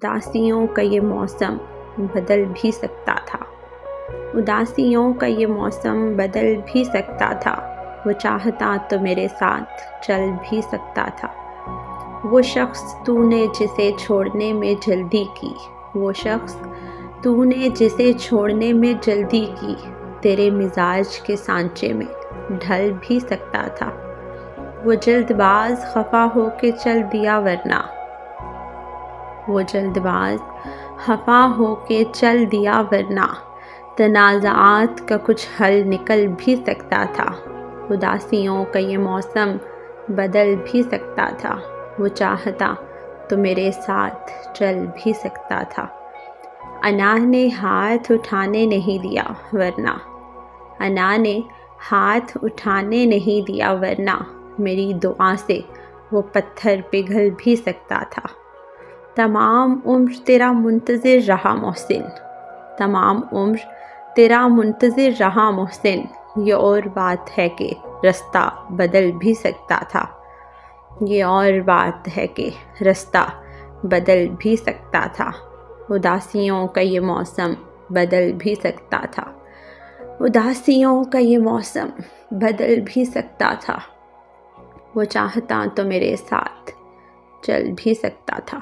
اداسیوں کا یہ موسم بدل بھی سکتا تھا، اداسیوں کا یہ موسم بدل بھی سکتا تھا، وہ چاہتا تو میرے ساتھ چل بھی سکتا تھا۔ وہ شخص تو نے جسے چھوڑنے میں جلدی کی، وہ شخص تو نے جسے چھوڑنے میں جلدی کی، تیرے مزاج کے سانچے میں ڈھل بھی سکتا تھا۔ وہ جلد باز خفا ہو کے چل دیا ورنہ، وہ جلد باز خفا ہو کے چل دیا ورنہ، تنازعات کا کچھ حل نکل بھی سکتا تھا۔ اداسیوں کا یہ موسم بدل بھی سکتا تھا، وہ چاہتا تو میرے ساتھ چل بھی سکتا تھا۔ انا نے ہاتھ اٹھانے نہیں دیا ورنہ، انا نے ہاتھ اٹھانے نہیں دیا ورنہ، میری دعا سے وہ پتھر پگھل بھی سکتا تھا۔ تمام عمر تیرا منتظر رہا محسن، تمام عمر تیرا منتظر رہا محسن، یہ اور بات ہے کہ رستہ بدل بھی سکتا تھا، یہ اور بات ہے کہ رستہ بدل بھی سکتا تھا۔ اداسیوں کا یہ موسم بدل بھی سکتا تھا، اداسیوں کا یہ موسم بدل بھی سکتا تھا، وہ چاہتا تو میرے ساتھ چل بھی سکتا تھا۔